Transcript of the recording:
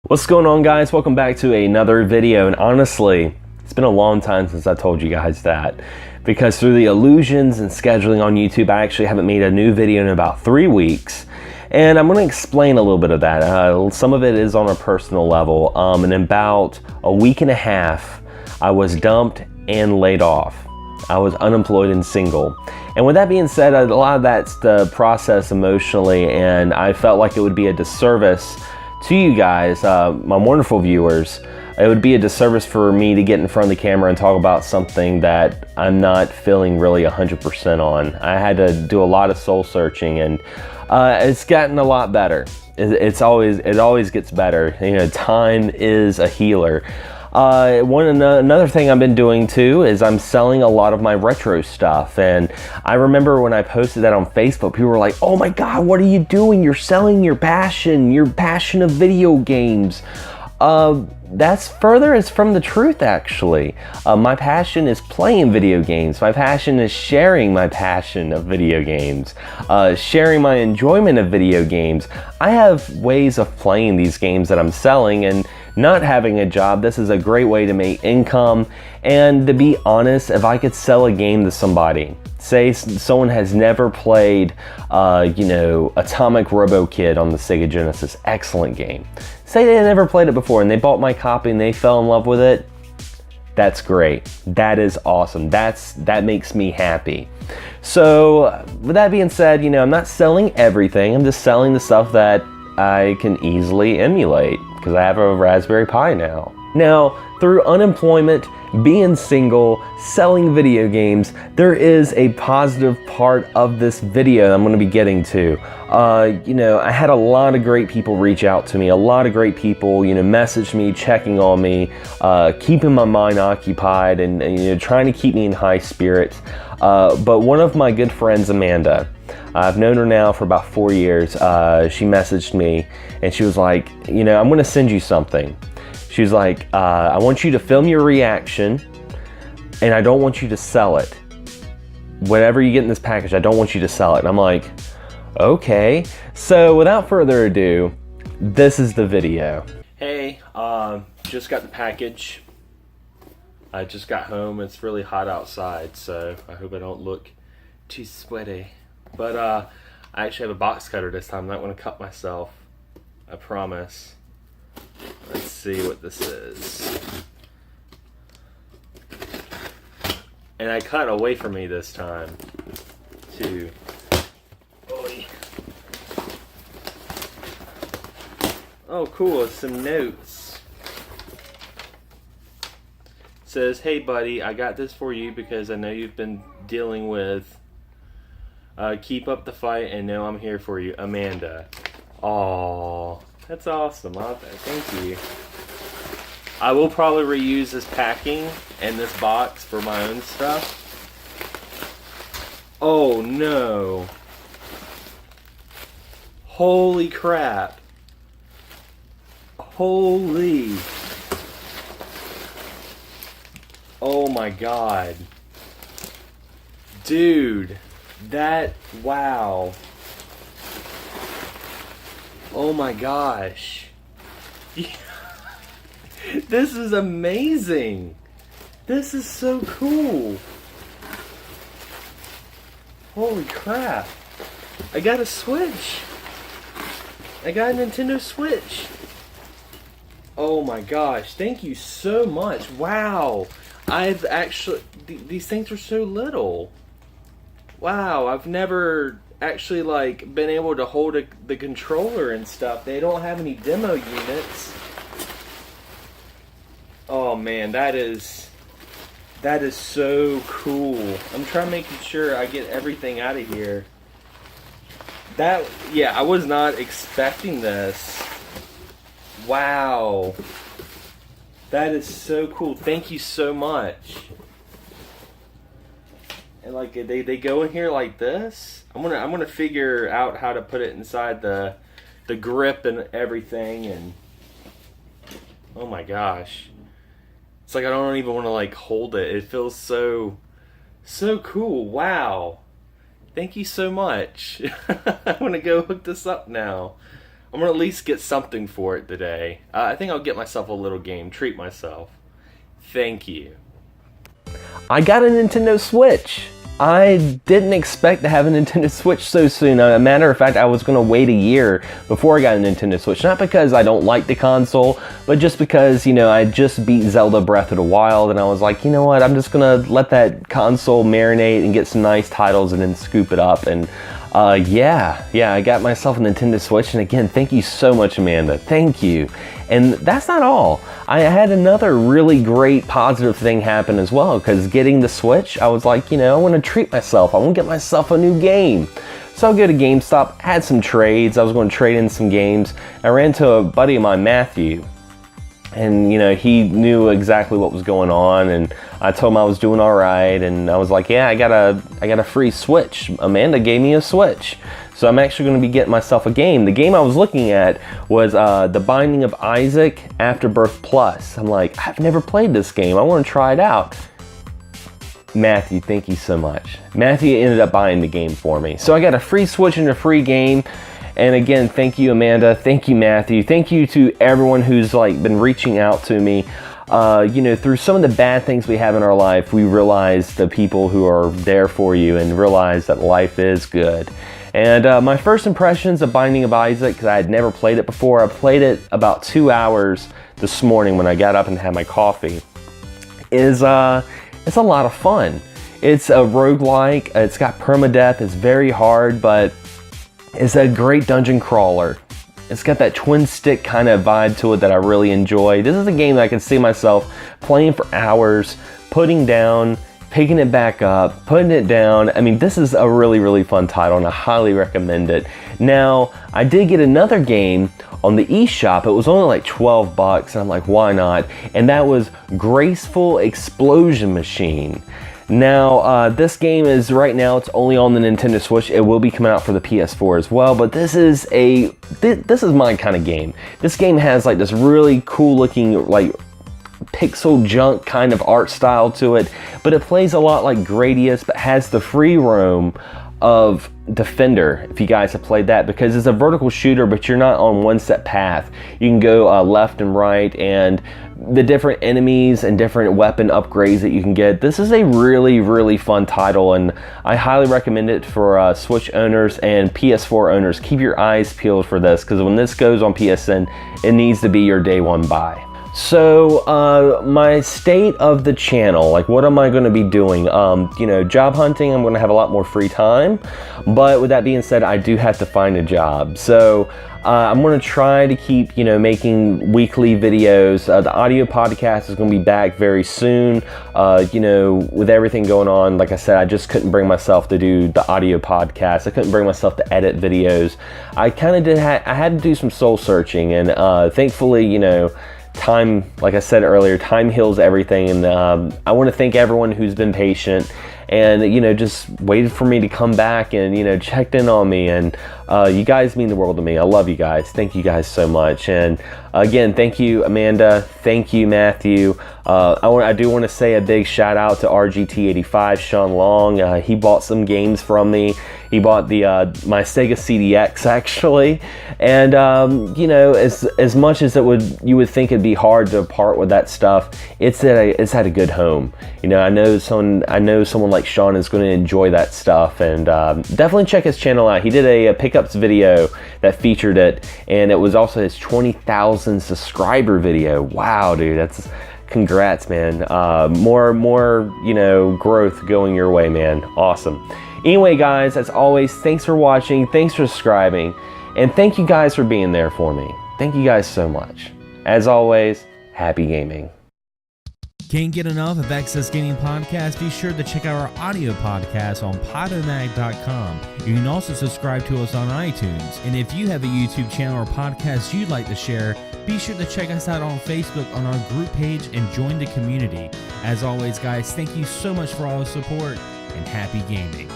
What's going on, guys? Welcome back to another video. And honestly, it's been a long time since I told you guys that, because through the illusions and scheduling on YouTube, I actually haven't made a new video in about 3 weeks. And I'm going to explain a little bit of that. Some of it is on a personal level. In about a week and a half, I was dumped and laid off. I was unemployed and single. And with that being said, a lot of that's the process emotionally, and I felt like it would be a disservice to you guys, my wonderful viewers. It would be a disservice for me to get in front of the camera and talk about something that I'm not feeling really 100% on. I had to do a lot of soul searching, and it's gotten a lot better. It always gets better. You know, time is a healer. Another thing I've been doing too is I'm selling a lot of my retro stuff, and I remember when I posted that on Facebook, people were like, "Oh my God, what are you doing? You're selling your passion of video games." That's furthest from the truth, actually. My passion is playing video games. My passion is sharing my passion of video games, sharing my enjoyment of video games. I have ways of playing these games that I'm selling, and not having a job, this is a great way to make income. And to be honest, if I could sell a game to somebody, say someone has never played, Atomic Robo Kid on the Sega Genesis, excellent game. Say they never played it before and they bought my copy and they fell in love with it, that's great. That is awesome. That makes me happy. So with that being said, I'm not selling everything. I'm just selling the stuff that I can easily emulate, because I have a Raspberry Pi now. Now, through unemployment, being single, selling video games, there is a positive part of this video that I'm going to be getting to. I had a lot of great people reach out to me, a lot of great people, message me, checking on me, keeping my mind occupied, and trying to keep me in high spirits. But one of my good friends, Amanda, I've known her now for about 4 years. She messaged me and she was like, I'm going to send you something. She was like, I want you to film your reaction, and I don't want you to sell it. Whatever you get in this package, I don't want you to sell it. And I'm like, okay. So without further ado, this is the video. Hey, just got the package. I just got home. It's really hot outside, so I hope I don't look too sweaty. But I actually have a box cutter this time. I'm not going to cut myself, I promise. Let's see what this is. And I cut away from me this time, too. Oy. Oh, cool. It's some notes. It says, "Hey, buddy, I got this for you because I know you've been dealing with. Keep up the fight and know I'm here for you, Amanda." Aww, that's awesome. Thank you. I will probably reuse this packing and this box for my own stuff. Oh no. Holy crap. Holy. Oh my God. Dude. Wow. Oh my gosh. This is amazing. This is so cool. Holy crap. I got a Switch. I got a Nintendo Switch. Oh my gosh. Thank you so much. Wow. I've actually, these things are so little. Wow, I've never actually been able to hold the controller and stuff. They don't have any demo units. Oh man, that is so cool. I'm trying making sure I get everything out of here. I was not expecting this. Wow. That is so cool. Thank you so much. And they go in here like this. I'm gonna figure out how to put it inside the grip and everything. And oh my gosh, it's like I don't even want to hold it. It feels so cool. Wow, thank you so much. I'm gonna go hook this up now. I'm gonna at least get something for it today. I think I'll get myself a little game, treat myself. Thank you. I got a Nintendo Switch. I didn't expect to have a Nintendo Switch so soon. As a matter of fact, I was going to wait a year before I got a Nintendo Switch. Not because I don't like the console, but just because, you know, I just beat Zelda Breath of the Wild, and I was like, you know what, I'm just going to let that console marinate and get some nice titles and then scoop it up. And yeah, I got myself a Nintendo Switch, and again, thank you so much, Amanda. Thank you. And that's not all. I had another really great positive thing happen as well, because getting the Switch, I was like, you know, I want to treat myself. I want to get myself a new game. So I'll go to GameStop, had some trades. I was going to trade in some games. I ran to a buddy of mine, Matthew, and you know, he knew exactly what was going on, and I told him I was doing all right, and I was like, yeah, I got a free Switch. Amanda gave me a Switch. So I'm actually going to be getting myself a game. The game I was looking at was The Binding of Isaac Afterbirth Plus. I'm like, I've never played this game. I want to try it out. Matthew, thank you so much. Matthew ended up buying the game for me. So I got a free Switch and a free game. And again, thank you, Amanda. Thank you, Matthew. Thank you to everyone who's like been reaching out to me. You know, through some of the bad things we have in our life, we realize the people who are there for you and realize that life is good. And my first impressions of Binding of Isaac, because I had never played it before, I played it about 2 hours this morning when I got up and had my coffee, it's a lot of fun. It's a roguelike, it's got permadeath, it's very hard, but it's a great dungeon crawler. It's got that twin stick kind of vibe to it that I really enjoy. This is a game that I can see myself playing for hours, putting down, picking it back up, putting it down. I mean, this is a really, really fun title, and I highly recommend it. Now, I did get another game on the eShop. It was only like 12 bucks, and I'm like, why not? And that was Graceful Explosion Machine. Now, this game is, right now, it's only on the Nintendo Switch. It will be coming out for the PS4 as well, but this is my kind of game. This game has like this really cool looking, like, pixel junk kind of art style to it, but it plays a lot like Gradius, but has the free roam of Defender, if you guys have played that, because it's a vertical shooter, but you're not on one set path. You can go left and right, and the different enemies and different weapon upgrades that you can get. This is a really, really fun title, and I highly recommend it for Switch owners and PS4 owners. Keep your eyes peeled for this, because when this goes on PSN, it needs to be your day one buy. So, my state of the channel, like what am I going to be doing? You know, job hunting, I'm going to have a lot more free time, but with that being said, I do have to find a job. So, I'm going to try to keep, you know, making weekly videos. The audio podcast is going to be back very soon. You know, with everything going on, like I said, I just couldn't bring myself to do the audio podcast. I couldn't bring myself to edit videos. I kind of I had to do some soul searching, and thankfully, you know, time, like I said earlier, time heals everything, and I want to thank everyone who's been patient and, you know, just waited for me to come back and, you know, checked in on me, and you guys mean the world to me. I love you guys. Thank you guys so much. And again, thank you, Amanda. Thank you, Matthew. I do want to say a big shout out to RGT85 Sean Long. He bought some games from me. He bought the my Sega CDX actually, and you know, as much as you would think it'd be hard to part with that stuff, it's had a good home. You know, I know someone like Sean is going to enjoy that stuff, and definitely check his channel out. He did a pickups video that featured it, and it was also his 20,000 subscriber video. Wow, dude, that's congrats, man. More, you know, growth going your way, man. Awesome. Anyway, guys, as always, thanks for watching, thanks for subscribing, and thank you guys for being there for me. Thank you guys so much. As always, happy gaming. Can't get enough of Access Gaming Podcast? Be sure to check out our audio podcast on podomag.com. You can also subscribe to us on iTunes. And if you have a YouTube channel or podcast you'd like to share, be sure to check us out on Facebook on our group page and join the community. As always, guys, thank you so much for all the support, and happy gaming.